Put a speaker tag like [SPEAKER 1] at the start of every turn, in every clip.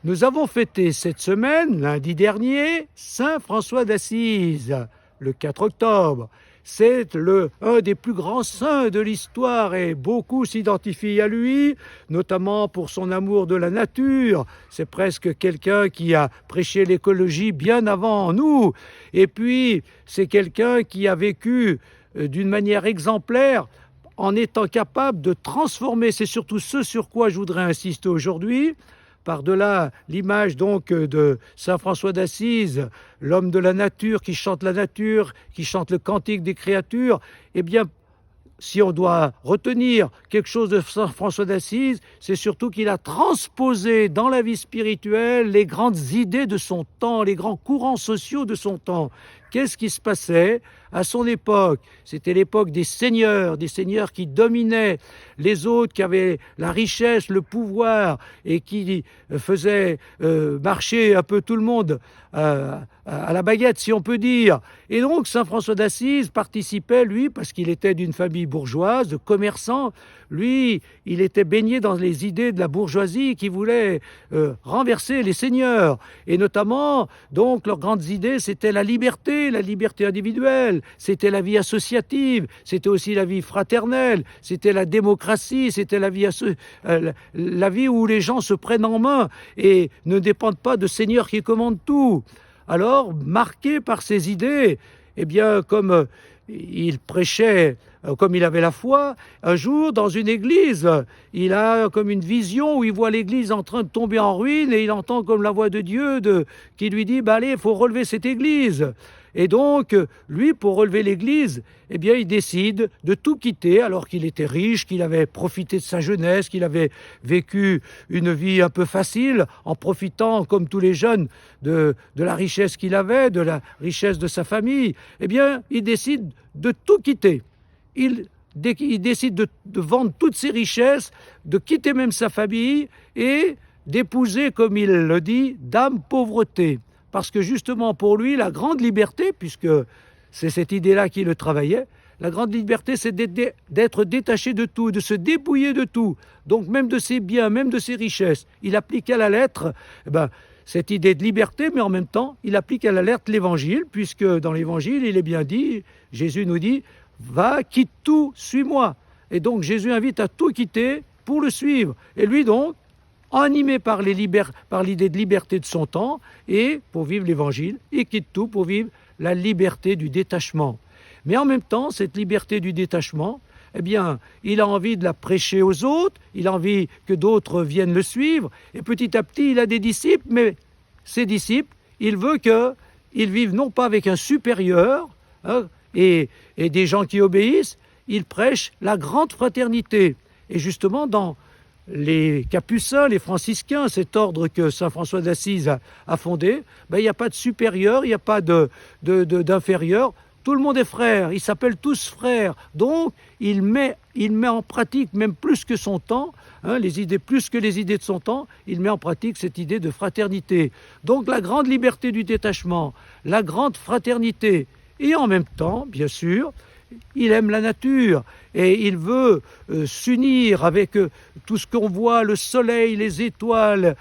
[SPEAKER 1] Nous avons fêté cette semaine, lundi dernier, Saint François d'Assise, le 4 octobre. C'est un des plus grands saints de l'histoire et beaucoup s'identifient à lui, notamment pour son amour de la nature. C'est presque quelqu'un qui a prêché l'écologie bien avant nous. Et puis, c'est quelqu'un qui a vécu d'une manière exemplaire en étant capable de transformer. C'est surtout ce sur quoi je voudrais insister aujourd'hui. Par-delà l'image donc de Saint François d'Assise, l'homme de la nature, qui chante le cantique des créatures, eh bien, si on doit retenir quelque chose de Saint François d'Assise, c'est surtout qu'il a transposé dans la vie spirituelle les grandes idées de son temps, les grands courants sociaux de son temps. Qu'est-ce qui se passait à son époque? C'était l'époque des seigneurs qui dominaient les autres, qui avaient la richesse, le pouvoir et qui faisaient marcher un peu tout le monde à la baguette, si on peut dire. Et donc, Saint François d'Assise participait, lui, parce qu'il était d'une famille bourgeoise, de commerçants. Lui, il était baigné dans les idées de la bourgeoisie qui voulait renverser les seigneurs. Et notamment, donc, leurs grandes idées, c'était la liberté individuelle, c'était la vie associative, c'était aussi la vie fraternelle, c'était la démocratie, c'était la vie où les gens se prennent en main et ne dépendent pas de seigneurs qui commandent tout. Alors, marqué par ces idées, eh bien, comme il prêchait, comme il avait la foi, un jour, dans une église, il a comme une vision où il voit l'église en train de tomber en ruine et il entend comme la voix de Dieu qui lui dit « allez, il faut relever cette église ». Et donc, lui, pour relever l'église, eh bien, il décide de tout quitter alors qu'il était riche, qu'il avait profité de sa jeunesse, qu'il avait vécu une vie un peu facile en profitant, comme tous les jeunes, de la richesse qu'il avait, de la richesse de sa famille. Eh bien, il décide de tout quitter. Il décide de vendre toutes ses richesses, de quitter même sa famille et d'épouser, comme il le dit, dame pauvreté. Parce que justement pour lui, la grande liberté, puisque c'est cette idée-là qui le travaillait, la grande liberté, c'est d'être détaché de tout, de se dépouiller de tout. Donc même de ses biens, même de ses richesses. Il applique à la lettre cette idée de liberté, mais en même temps, il applique à la lettre l'évangile, puisque dans l'évangile, il est bien dit, Jésus nous dit, va, quitte tout, suis-moi. Et donc Jésus invite à tout quitter pour le suivre. Et lui donc, animé par l'idée de liberté de son temps, et pour vivre l'évangile, il quitte tout pour vivre la liberté du détachement. Mais en même temps, cette liberté du détachement, eh bien, il a envie de la prêcher aux autres, il a envie que d'autres viennent le suivre, et petit à petit, il a des disciples, mais ces disciples, il veut qu'ils vivent non pas avec un supérieur, et des gens qui obéissent, il prêche la grande fraternité. Et justement, dans les capucins, les franciscains, cet ordre que Saint François d'Assise a fondé, il n'y a pas de supérieur, il n'y a pas d'inférieur. Tout le monde est frère, ils s'appellent tous frères. Donc, il met en pratique, même plus que son temps, plus que les idées de son temps, il met en pratique cette idée de fraternité. Donc, la grande liberté du détachement, la grande fraternité. Et en même temps, bien sûr, il aime la nature et il veut s'unir avec tout ce qu'on voit, le soleil, les étoiles,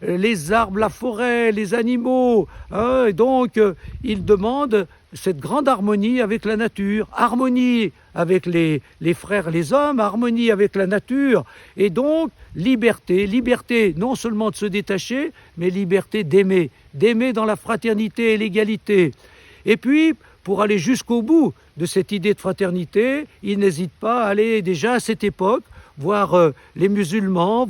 [SPEAKER 1] les arbres, la forêt, les animaux. Et donc, il demande cette grande harmonie avec la nature, harmonie avec les frères, les hommes, harmonie avec la nature. Et donc, liberté non seulement de se détacher, mais liberté d'aimer dans la fraternité et l'égalité. Et puis, pour aller jusqu'au bout de cette idée de fraternité, il n'hésite pas à aller déjà à cette époque, voir les musulmans,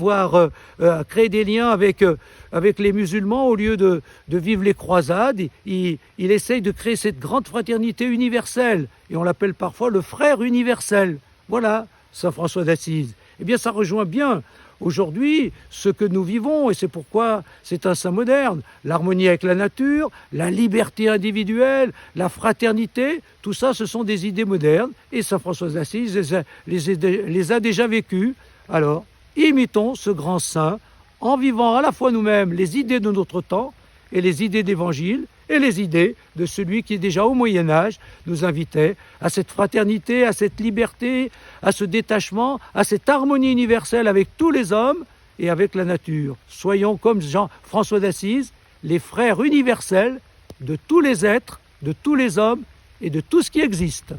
[SPEAKER 1] créer des liens avec les musulmans au lieu de vivre les croisades. Il essaye de créer cette grande fraternité universelle, et on l'appelle parfois le frère universel. Voilà, Saint François d'Assise. Eh bien, ça rejoint bien aujourd'hui ce que nous vivons, et c'est pourquoi c'est un saint moderne. L'harmonie avec la nature, la liberté individuelle, la fraternité, tout ça, ce sont des idées modernes, et Saint François d'Assise les a déjà vécues. Alors, imitons ce grand saint en vivant à la fois nous-mêmes les idées de notre temps et les idées d'Évangile et les idées de celui qui, déjà au Moyen-Âge, nous invitait à cette fraternité, à cette liberté, à ce détachement, à cette harmonie universelle avec tous les hommes et avec la nature. Soyons comme Jean-François d'Assise, les frères universels de tous les êtres, de tous les hommes et de tout ce qui existe.